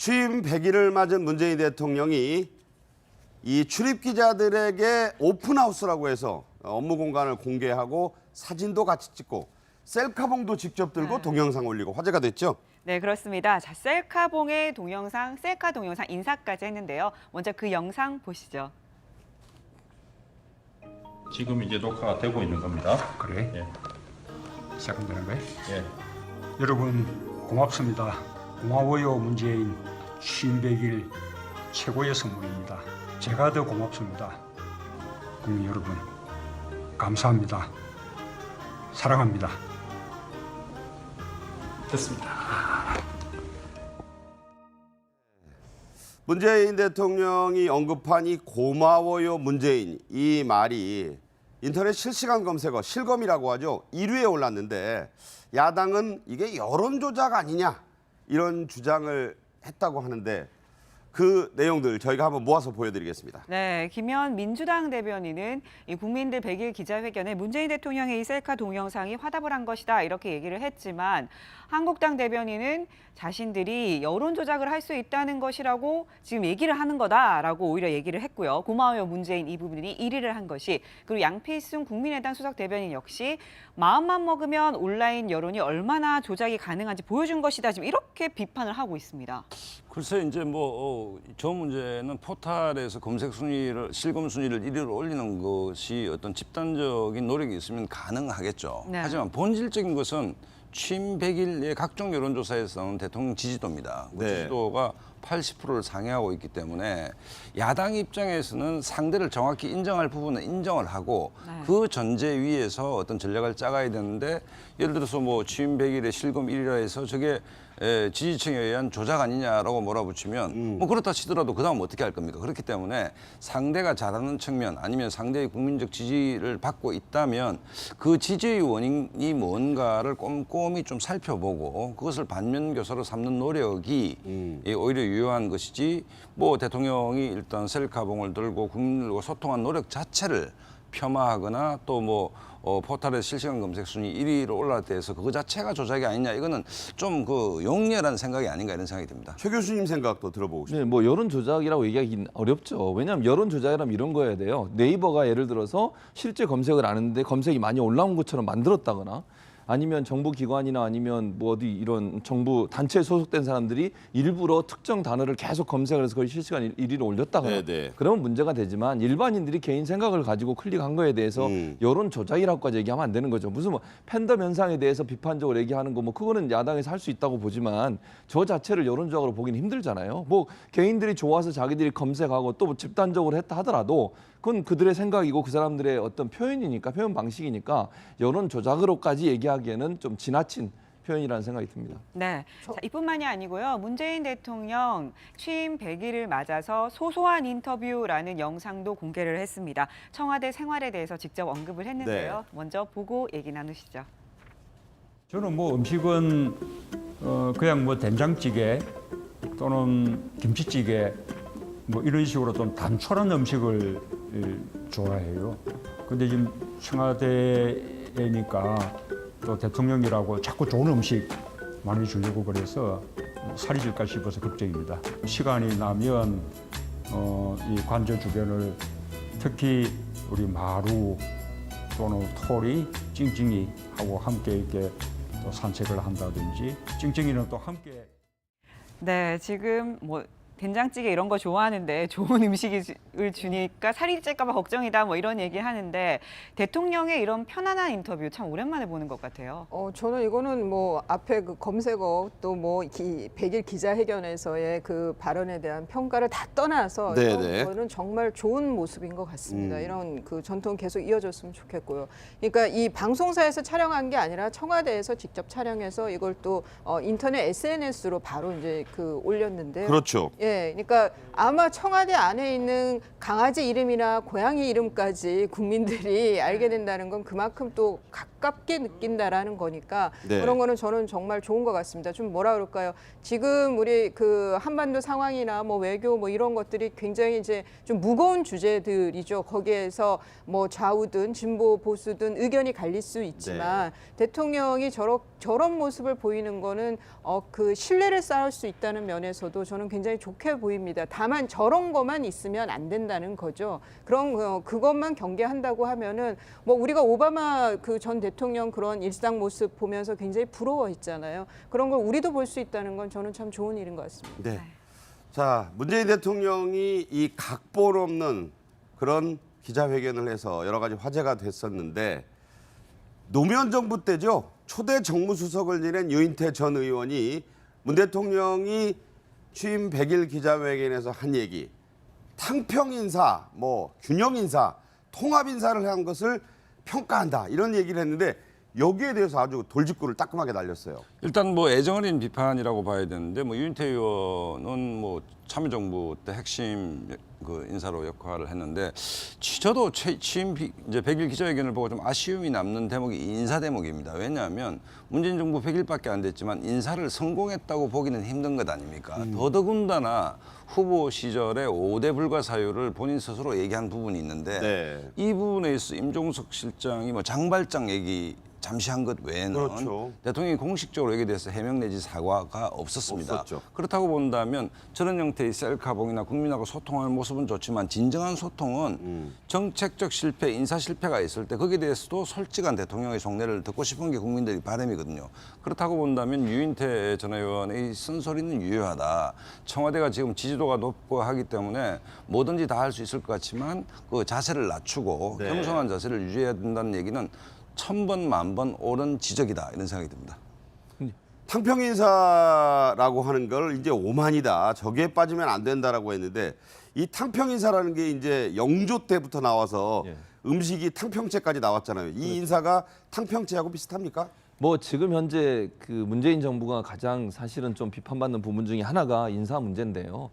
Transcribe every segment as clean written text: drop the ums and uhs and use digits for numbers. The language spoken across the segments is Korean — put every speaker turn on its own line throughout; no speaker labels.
취임 100일을 맞은 문재인 대통령이 이 출입 기자들에게 오픈하우스라고 해서 업무 공간을 공개하고 사진도 같이 찍고 셀카봉도 직접 들고 동영상 올리고 화제가 됐죠.
네, 그렇습니다. 자, 셀카봉의 동영상, 셀카 동영상 인사까지 했는데요. 먼저 그 영상 보시죠.
지금 이제 녹화가 되고 있는 겁니다.
그래?
예.
시작되는 거예요?
예.
여러분 고맙습니다. 고마워요 문재인 취임 100일 최고의 선물입니다. 제가 더 고맙습니다. 국민 여러분 감사합니다. 사랑합니다.
됐습니다.
문재인 대통령이 언급한 이 고마워요 문재인 이 말이 인터넷 실시간 검색어 실검이라고 하죠. 1위에 올랐는데 야당은 이게 여론 조작 아니냐 이런 주장을 했다고 하는데 그 내용들 저희가 한번 모아서 보여드리겠습니다.
네, 김현 민주당 대변인은 이 국민들 100일 기자회견에 문재인 대통령의 이 셀카 동영상이 화답을 한 것이다 이렇게 얘기를 했지만 한국당 대변인은 자신들이 여론 조작을 할 수 있다는 것이라고 지금 얘기를 하는 거다라고 오히려 얘기를 했고요. 고마워요 문재인 이 부분이 1위를 한 것이 그리고 양필순 국민의당 수석 대변인 역시 마음만 먹으면 온라인 여론이 얼마나 조작이 가능한지 보여준 것이다 지금 이렇게 비판을 하고 있습니다.
글쎄 이제 저 문제는 포탈에서 검색 순위를 실검 순위를 1위로 올리는 것이 어떤 집단적인 노력이 있으면 가능하겠죠.
네.
하지만 본질적인 것은 취임 100일의 각종 여론조사에서는 대통령 지지도입니다. 그
네.
지지도가 80%를 상회하고 있기 때문에 야당 입장에서는 상대를 정확히 인정할 부분은 인정을 하고 그 전제 위에서 어떤 전략을 짜가야 되는데 예를 들어서 취임 100일에 실검 1위라 해서 저게 지지층에 의한 조작 아니냐라고 몰아붙이면 그렇다 치더라도 그다음 어떻게 할 겁니까? 그렇기 때문에 상대가 잘하는 측면 아니면 상대의 국민적 지지를 받고 있다면 그 지지의 원인이 뭔가를 꼼꼼히 좀 살펴보고 그것을 반면교사로 삼는 노력이 오히려 유효한 것이지 대통령이 일단 셀카봉을 들고 국민들과 소통한 노력 자체를 폄하하거나 또 포털의 실시간 검색 순위 1위로 올라갈 때에서 그거 자체가 조작이 아니냐 이거는 좀 용렬한 생각이 아닌가 이런 생각이 듭니다.
최 교수님 생각도 들어보고 싶습니다.
네, 여론 조작이라고 얘기하기는 어렵죠. 왜냐하면 여론 조작이라면 이런 거여야 돼요. 네이버가 예를 들어서 실제 검색을 안 했는데 검색이 많이 올라온 것처럼 만들었다거나 아니면 정부 기관이나 아니면 어디 이런 정부 단체에 소속된 사람들이 일부러 특정 단어를 계속 검색을 해서 그걸 실시간 1위로 올렸다거나
네네.
그러면 문제가 되지만 일반인들이 개인 생각을 가지고 클릭한 거에 대해서 여론 조작이라고까지 얘기하면 안 되는 거죠. 무슨 팬덤 현상에 대해서 비판적으로 얘기하는 거 그거는 야당에서 할 수 있다고 보지만 저 자체를 여론 조작으로 보기는 힘들잖아요. 개인들이 좋아서 자기들이 검색하고 또 집단적으로 했다 하더라도 그건 그들의 생각이고 그 사람들의 어떤 표현이니까 표현 방식이니까 여론 조작으로까지 얘기하기에는 좀 지나친 표현이라는 생각이 듭니다.
네, 자, 이뿐만이 아니고요. 문재인 대통령 취임 100일을 맞아서 소소한 인터뷰라는 영상도 공개를 했습니다. 청와대 생활에 대해서 직접 언급을 했는데요. 먼저 보고 얘기 나누시죠.
저는 음식은 그냥 된장찌개 또는 김치찌개 이런 식으로 좀 단촐한 음식을 좋아해요. 근데 지금 청와대니까 또 대통령이라고 자꾸 좋은 음식 많이 주려고 그래서 살이 찔까 싶어서 걱정입니다. 시간이 나면 이 관저 주변을 특히 우리 마루 또는 토리, 찡찡이하고 함께 이렇게 또 산책을 한다든지 찡찡이는 또 함께.
네, 지금 된장찌개 이런 거 좋아하는데 좋은 음식을 주니까 살이 찔까 봐 걱정이다 이런 얘기 하는데 대통령의 이런 편안한 인터뷰 참 오랜만에 보는 것 같아요.
저는 이거는 앞에 그 검색어 또 100일 기자회견에서의 그 발언에 대한 평가를 다 떠나서 이거는 정말 좋은 모습인 것 같습니다. 이런 그 전통 계속 이어졌으면 좋겠고요. 그러니까 이 방송사에서 촬영한 게 아니라 청와대에서 직접 촬영해서 이걸 또 인터넷 SNS로 바로 이제 올렸는데
그렇죠.
예, 네, 그러니까 아마 청와대 안에 있는 강아지 이름이나 고양이 이름까지 국민들이 알게 된다는 건 그만큼 또 가깝게 느낀다라는 거니까
네.
그런 거는 저는 정말 좋은 것 같습니다. 좀 뭐라 그럴까요? 지금 우리 그 한반도 상황이나 뭐 외교 뭐 이런 것들이 굉장히 이제 좀 무거운 주제들이죠. 거기에서 뭐 좌우든 진보 보수든 의견이 갈릴 수 있지만 대통령이 저런 모습을 보이는 거는 그 신뢰를 쌓을 수 있다는 면에서도 저는 굉장히 좋게 보입니다. 다만 저런 것만 있으면 안 된다는 거죠. 그런 그것만 경계한다고 하면은 뭐 우리가 오바마 그 전 대통령 그런 일상 모습 보면서 굉장히 부러워했잖아요. 그런 걸 우리도 볼 수 있다는 건 저는 참 좋은 일인 것 같습니다.
네. 자, 문재인 대통령이 이 각본 없는 그런 기자회견을 해서 여러 가지 화제가 됐었는데 노무현 정부 때죠. 초대 정무수석을 지낸 유인태 전 의원이 문 대통령이 취임 100일 기자회견에서 한 얘기, 탕평 인사, 뭐 균형 인사, 통합 인사를 한 것을 평가한다 이런 얘기를 했는데 여기에 대해서 아주 돌직구를 따끔하게 날렸어요.
일단 뭐 애정어린 비판이라고 봐야 되는데 뭐 유인태 의원은 뭐 참여정부 때 핵심 그 인사로 역할을 했는데 저도 취임 이제 100일 기자회견을 보고 좀 아쉬움이 남는 대목이 인사 대목입니다. 왜냐하면 문재인 정부 100일밖에 안 됐지만 인사를 성공했다고 보기는 힘든 것 아닙니까? 더더군다나 후보 시절에 5대 불가 사유를 본인 스스로 얘기한 부분이 있는데
네.
이 부분에 있어 임종석 실장이 뭐 장발장 얘기 잠시 한 것 외에는
그렇죠.
대통령이 공식적으로 여기에 대해서 해명 내지 사과가 없었습니다.
없었죠.
그렇다고 본다면 저런 형태의 셀카봉이나 국민하고 소통하는 모습은 좋지만 진정한 소통은 정책적 실패, 인사 실패가 있을 때 거기에 대해서도 솔직한 대통령의 속내를 듣고 싶은 게 국민들의 바람이거든요. 그렇다고 본다면 유인태 전 의원의 쓴소리는 유효하다. 청와대가 지금 지지도가 높고 하기 때문에 뭐든지 다 할 수 있을 것 같지만 그 자세를 낮추고
네.
겸손한 자세를 유지해야 된다는 얘기는 1000번, 10,000번 옳은 지적이다 이런 생각이 듭니다.
탕평 인사라고 하는 걸 이제 오만이다. 저기에 빠지면 안 된다라고 했는데 이 탕평 인사라는 게 이제 영조 때부터 나와서 음식이 탕평채까지 나왔잖아요. 이 인사가 탕평채하고 비슷합니까?
뭐 지금 현재 그 문재인 정부가 가장 사실은 좀 비판받는 부분 중에 하나가 인사 문제인데요.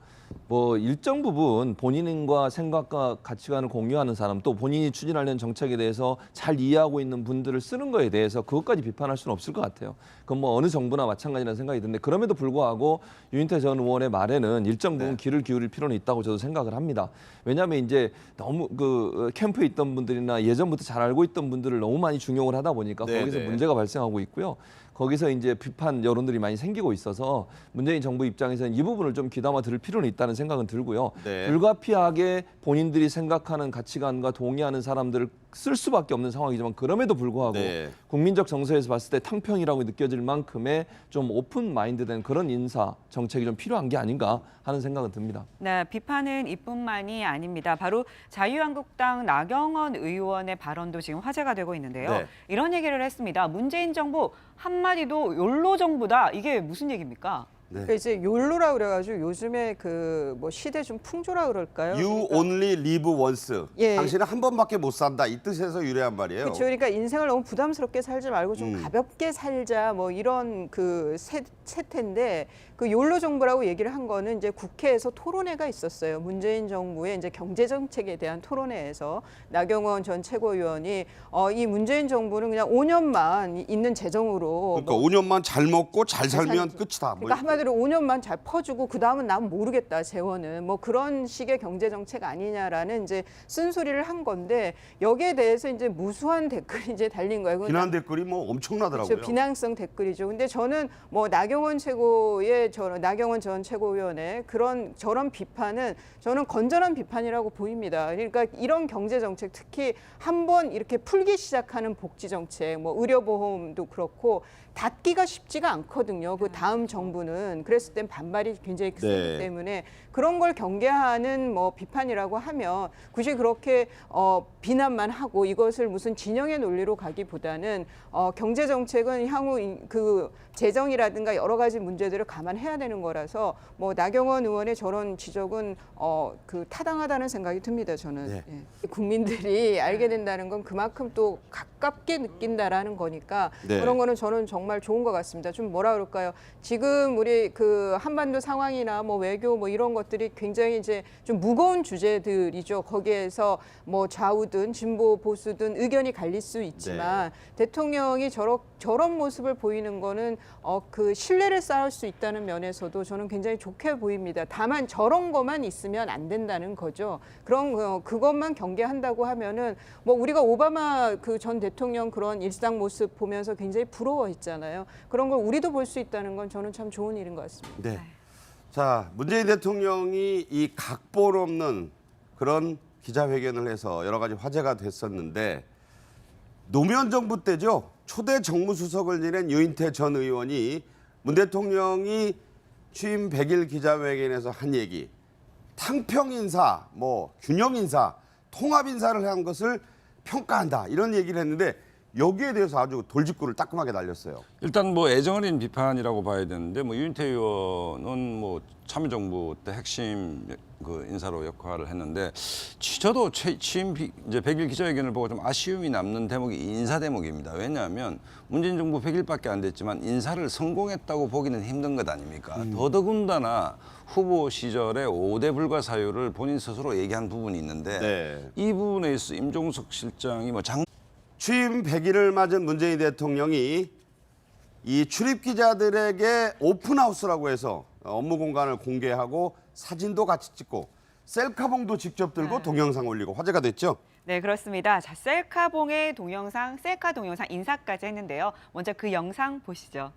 뭐 일정 부분 본인과 생각과 가치관을 공유하는 사람 또 본인이 추진하려는 정책에 대해서 잘 이해하고 있는 분들을 쓰는 거에 대해서 그것까지 비판할 수는 없을 것 같아요. 그건 뭐 어느 정부나 마찬가지라는 생각이 드는데 그럼에도 불구하고 유인태 전 의원의 말에는 일정 부분 귀를 기울일 필요는 있다고 저도 생각을 합니다. 왜냐하면 이제 너무 그 캠프에 있던 분들이나 예전부터 잘 알고 있던 분들을 너무 많이 중용을 하다 보니까 거기서 문제가 발생하고 있고요. 거기서 이제 비판 여론들이 많이 생기고 있어서 문재인 정부 입장에서는 이 부분을 좀 귀담아 들을 필요는 있다는 생각은 들고요. 불가피하게 본인들이 생각하는 가치관과 동의하는 사람들을 쓸 수밖에 없는 상황이지만 그럼에도 불구하고 국민적 정서에서 봤을 때 탕평이라고 느껴질 만큼의 좀 오픈 마인드된 그런 인사 정책이 좀 필요한 게 아닌가 하는 생각은 듭니다.
네, 비판은 이뿐만이 아닙니다. 바로 자유한국당 나경원 의원의 발언도 지금 화제가 되고 있는데요.
네.
이런 얘기를 했습니다. 문재인 정부 한마디도 욜로 정부다. 이게 무슨 얘기입니까?
그러니까 이제 욜로라 그래가지고 요즘에 그 뭐 시대 좀 풍조라 그럴까요?
You only live once.
예.
당신은 한 번밖에 못 산다. 이 뜻에서 유래한 말이에요.
그렇죠. 그러니까 인생을 너무 부담스럽게 살지 말고 좀 가볍게 살자 뭐 이런 그 세태인데 그 욜로 정부라고 얘기를 한 거는 이제 국회에서 토론회가 있었어요. 문재인 정부의 이제 경제 정책에 대한 토론회에서 나경원 전 최고위원이 이 문재인 정부는 그냥 5년만 있는 재정으로
그러니까 5년만 잘 먹고 잘 살면
살-
끝이다. 뭐
그러니까 한마디로 5년만 잘 퍼주고 그 다음은 난 모르겠다 재원은 뭐 그런 식의 경제 정책 아니냐라는 이제 쓴소리를 한 건데 여기에 대해서 이제 무수한 댓글이 이제 달린 거예요.
비난 댓글이 뭐 엄청나더라고요.
그렇죠. 비난성 댓글이죠. 근데 저는 뭐 나경원 전 최고위원의 저런 비판은 저는 건전한 비판이라고 보입니다. 그러니까 이런 경제 정책 특히 한번 이렇게 풀기 시작하는 복지 정책, 뭐 의료보험도 그렇고 닫기가 쉽지가 않거든요. 그 다음 정부는 그랬을 땐 반발이 굉장히 세기 때문에 그런 걸 경계하는 뭐 비판이라고 하면 굳이 그렇게 비난만 하고 이것을 무슨 진영의 논리로 가기보다는 경제 정책은 향후 그 재정이라든가 여러 가지 문제들을 감안해야 되는 거라서 뭐 나경원 의원의 저런 지적은 그 타당하다는 생각이 듭니다. 저는 국민들이 알게 된다는 건 그만큼 또 가깝게 느낀다라는 거니까 그런 거는 저는 정말 정말 좋은 것 같습니다. 좀 뭐라 그럴까요? 지금 우리 그 한반도 상황이나 뭐 외교 뭐 이런 것들이 굉장히 이제 좀 무거운 주제들이죠. 거기에서 뭐 좌우든 진보 보수든 의견이 갈릴 수 있지만 대통령이 저런 모습을 보이는 거는 그 신뢰를 쌓을 수 있다는 면에서도 저는 굉장히 좋게 보입니다. 다만 저런 것만 있으면 안 된다는 거죠. 그런 그것만 경계한다고 하면은 뭐 우리가 오바마 그 전 대통령 그런 일상 모습 보면서 굉장히 부러워했잖아요. 그런 걸 우리도 볼 수 있다는 건 저는 참 좋은 일인 것 같습니다.
네. 자, 문재인 대통령이 이 각본 없는 그런 기자회견을 해서 여러 가지 화제가 됐었는데 노무현 정부 때죠. 초대 정무수석을 지낸 유인태 전 의원이 문 대통령이 취임 100일 기자회견에서 한 얘기, 탕평 인사, 뭐 균형 인사, 통합 인사를 한 것을 평가한다 이런 얘기를 했는데 여기에 대해서 아주 돌직구를 따끔하게 날렸어요.
일단 뭐 애정어린 비판이라고 봐야 되는데 뭐 유인태 의원은 뭐 참여정부 때 핵심 그 인사로 역할을 했는데 저도 취임 이제 100일 기자회견을 보고 좀 아쉬움이 남는 대목이 인사 대목입니다. 왜냐하면 문재인 정부 100일밖에 안 됐지만 인사를 성공했다고 보기는 힘든 것 아닙니까? 더더군다나 후보 시절에 5대 불가 사유를 본인 스스로 얘기한 부분이 있는데 이 부분에 있어 임종석 실장이 뭐
취임 100일을 맞은 문재인 대통령이 이 출입 기자들에게 오픈하우스라고 해서 업무 공간을 공개하고 사진도 같이 찍고 셀카봉도 직접 들고 동영상 올리고 화제가 됐죠.
네, 그렇습니다. 자, 셀카 동영상 인사까지 했는데요. 먼저 그 영상 보시죠.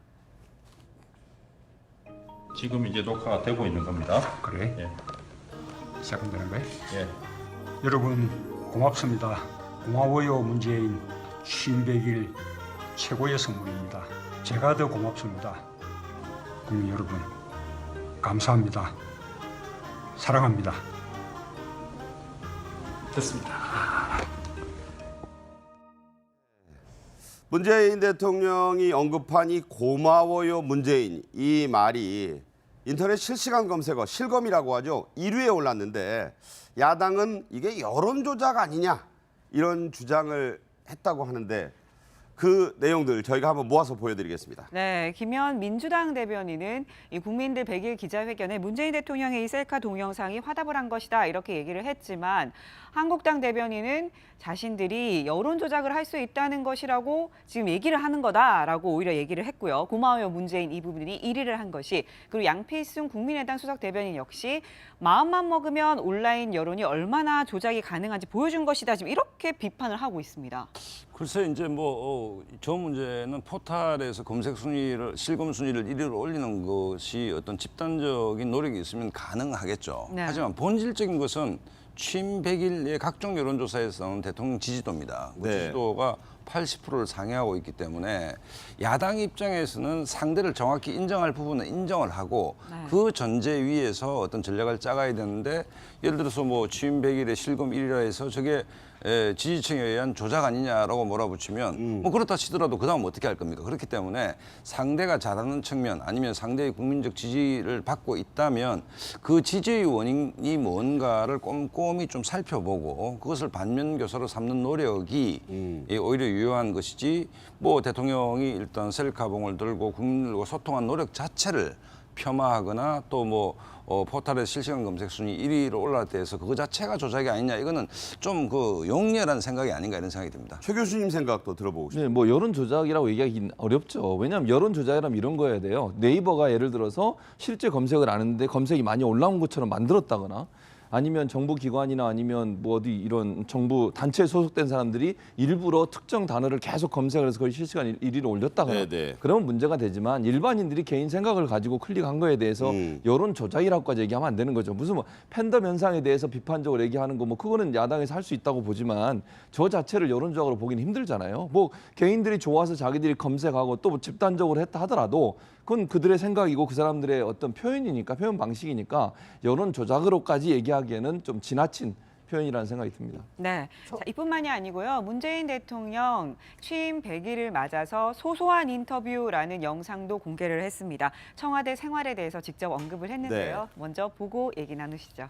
지금 이제 녹화가 되고 있는 겁니다.
그래?
예.
시작되는 거예요?
예.
여러분 고맙습니다. 고마워요 문재인 취임 100일 최고의 선물입니다. 제가 더 고맙습니다. 국민 여러분 감사합니다. 사랑합니다.
됐습니다.
문재인 대통령이 언급한 이 고마워요 문재인 이 말이 인터넷 실시간 검색어 실검이라고 하죠. 1위에 올랐는데 야당은 이게 여론 조작 아니냐 이런 주장을 했다고 하는데 그 내용들 저희가 한번 모아서 보여드리겠습니다.
네, 김현 민주당 대변인은 이 국민들 100일 기자회견에 문재인 대통령의 이 셀카 동영상이 화답을 한 것이다 이렇게 얘기를 했지만 한국당 대변인은 자신들이 여론 조작을 할 수 있다는 것이라고 지금 얘기를 하는 거다라고 오히려 얘기를 했고요. 고마워요 문재인 이 부분이 1위를 한 것이 그리고 양필순 국민의당 수석 대변인 역시 마음만 먹으면 온라인 여론이 얼마나 조작이 가능한지 보여준 것이다 지금 이렇게 비판을 하고 있습니다.
글쎄 이제 뭐 저 문제는 포탈에서 검색 순위를 실검 순위를 1위로 올리는 것이 어떤 집단적인 노력이 있으면 가능하겠죠.
네. 하지만
본질적인 것은 취임 100일의 각종 여론조사에서는 대통령 지지도입니다. 그 지지도가 80%를 상회하고 있기 때문에 야당 입장에서는 상대를 정확히 인정할 부분은 인정을 하고 그 전제 위에서 어떤 전략을 짜가야 되는데 예를 들어서 뭐 취임 100일에 실검 1위라 해서 저게 지지층에 의한 조작 아니냐라고 몰아붙이면 뭐 그렇다 치더라도 그다음 어떻게 할 겁니까? 그렇기 때문에 상대가 잘하는 측면 아니면 상대의 국민적 지지를 받고 있다면 그 지지의 원인이 뭔가를 꼼꼼히 좀 살펴보고 그것을 반면교사로 삼는 노력이 오히려 유효한 것이지 뭐 대통령이 일단 셀카봉을 들고 국민들과 소통한 노력 자체를 폄하하거나 또 뭐 포털의 실시간 검색 순위 1위로 올라왔다 해서 그거 자체가 조작이 아니냐 이거는 좀 그 용렬한 생각이 아닌가 이런 생각이 듭니다.
최 교수님 생각도 들어보고 싶습니다.
네, 뭐 여론 조작이라고 얘기하기 어렵죠. 왜냐하면 여론 조작이라면 이런 거여야 돼요. 네이버가 예를 들어서 실제 검색을 안 했는데 검색이 많이 올라온 것처럼 만들었다거나 아니면 정부 기관이나 아니면 뭐 어디 이런 정부 단체에 소속된 사람들이 일부러 특정 단어를 계속 검색을 해서 그걸 실시간 1위로 올렸다거나 그러면 문제가 되지만 일반인들이 개인 생각을 가지고 클릭한 거에 대해서 여론 조작이라고까지 얘기하면 안 되는 거죠. 무슨 뭐 팬덤 현상에 대해서 비판적으로 얘기하는 거 뭐 그거는 야당에서 할 수 있다고 보지만 저 자체를 여론 조작으로 보기는 힘들잖아요. 뭐 개인들이 좋아서 자기들이 검색하고 또 뭐 집단적으로 했다 하더라도 그건 그들의 생각이고 그 사람들의 어떤 표현이니까 표현 방식이니까 여론 조작으로까지 얘기하기에는 좀 지나친 표현이라는 생각이 듭니다.
네, 자, 이뿐만이 아니고요. 문재인 대통령 취임 100일을 맞아서 소소한 인터뷰라는 영상도 공개를 했습니다. 청와대 생활에 대해서 직접 언급을 했는데요. 먼저 보고 얘기 나누시죠.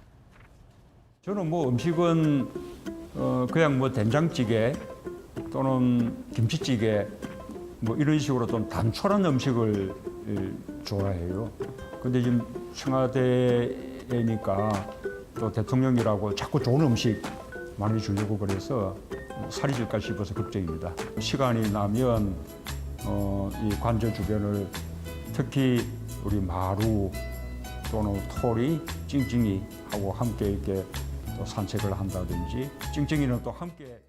저는 뭐 음식은 그냥 뭐 된장찌개 또는 김치찌개 뭐 이런 식으로 좀 단촐한 음식을 좋아해요. 근데 지금 청와대니까 또 대통령이라고 자꾸 좋은 음식 많이 주려고 그래서 살이 찔까 싶어서 걱정입니다. 시간이 나면 이 관저 주변을 특히 우리 마루 또는 토리, 찡찡이하고 함께 이렇게 또 산책을 한다든지 찡찡이는 또 함께.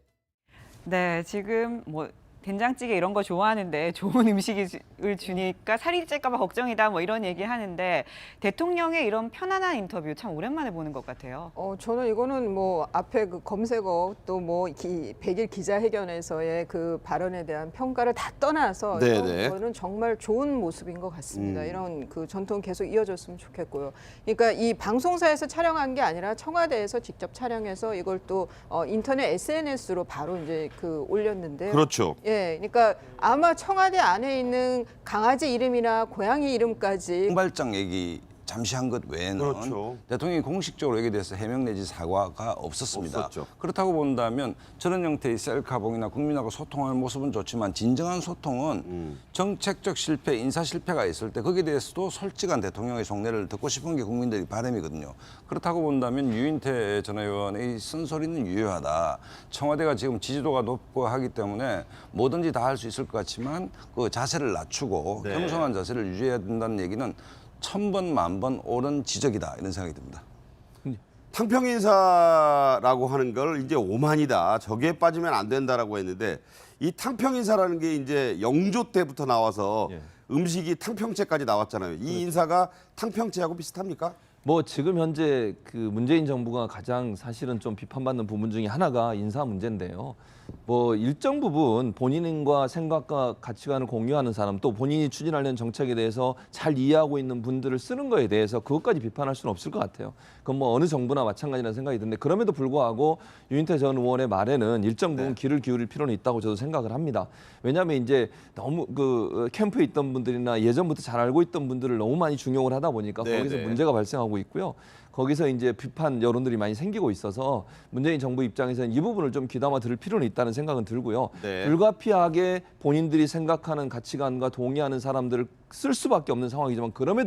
네, 지금 뭐 된장찌개 이런 거 좋아하는데 좋은 음식을 주니까 살이 찔까 봐 걱정이다 뭐 이런 얘기 하는데 대통령의 이런 편안한 인터뷰 참 오랜만에 보는 것 같아요.
저는 이거는 뭐 앞에 그 검색어 또 뭐 100일 기자회견에서의 그 발언에 대한 평가를 다 떠나서
네네.
이거는 정말 좋은 모습인 것 같습니다. 이런 그 전통 계속 이어졌으면 좋겠고요. 그러니까 이 방송사에서 촬영한 게 아니라 청와대에서 직접 촬영해서 이걸 또 인터넷 SNS로 바로 이제 그 올렸는데요.
그렇죠.
예, 그러니까 아마 청와대 안에 있는 강아지 이름이나 고양이 이름까지
통발장 얘기 잠시 한 것 외에는
그렇죠.
대통령이 공식적으로 여기에 대해서 해명 내지 사과가 없었습니다.
없었죠.
그렇다고 본다면 저런 형태의 셀카봉이나 국민하고 소통하는 모습은 좋지만 진정한 소통은 정책적 실패, 인사 실패가 있을 때 거기에 대해서도 솔직한 대통령의 속내를 듣고 싶은 게 국민들의 바람이거든요. 그렇다고 본다면 유인태 전 의원의 쓴소리는 유효하다. 청와대가 지금 지지도가 높고 하기 때문에 뭐든지 다 할 수 있을 것 같지만 그 자세를 낮추고
네.
겸손한 자세를 유지해야 된다는 얘기는 1000번, 10,000번 옳은 지적이다 이런 생각이 듭니다.
탕평 인사라고 하는 걸 이제 오만이다. 저기에 빠지면 안 된다라고 했는데 이 탕평 인사라는 게 이제 영조 때부터 나와서
예.
음식이 탕평채까지 나왔잖아요. 이 인사가 탕평채하고 비슷합니까?
뭐 지금 현재 그 문재인 정부가 가장 사실은 좀 비판받는 부분 중에 하나가 인사 문제인데요. 뭐 일정 부분 본인과 생각과 가치관을 공유하는 사람 또 본인이 추진하려는 정책에 대해서 잘 이해하고 있는 분들을 쓰는 거에 대해서 그것까지 비판할 수는 없을 것 같아요. 그건 뭐 어느 정부나 마찬가지라는 생각이 드는데 그럼에도 불구하고 유인태 전 의원의 말에는 일정 부분 귀를 기울일 필요는 있다고 저도 생각을 합니다. 왜냐하면 이제 너무 그 캠프에 있던 분들이나 예전부터 잘 알고 있던 분들을 너무 많이 중용을 하다 보니까 거기서 문제가 발생하고 있고요. 거기서 이제 비판 여론들이 많이 생기고 있어서 문재인 정부 입장에서는 이 부분을 좀 귀담아 들을 필요는 있다는 생각은 들고요.
네.
불가피하게 본인들이 생각하는 가치관과 동의하는 사람들을 쓸 수밖에 없는 상황이지만 그럼에도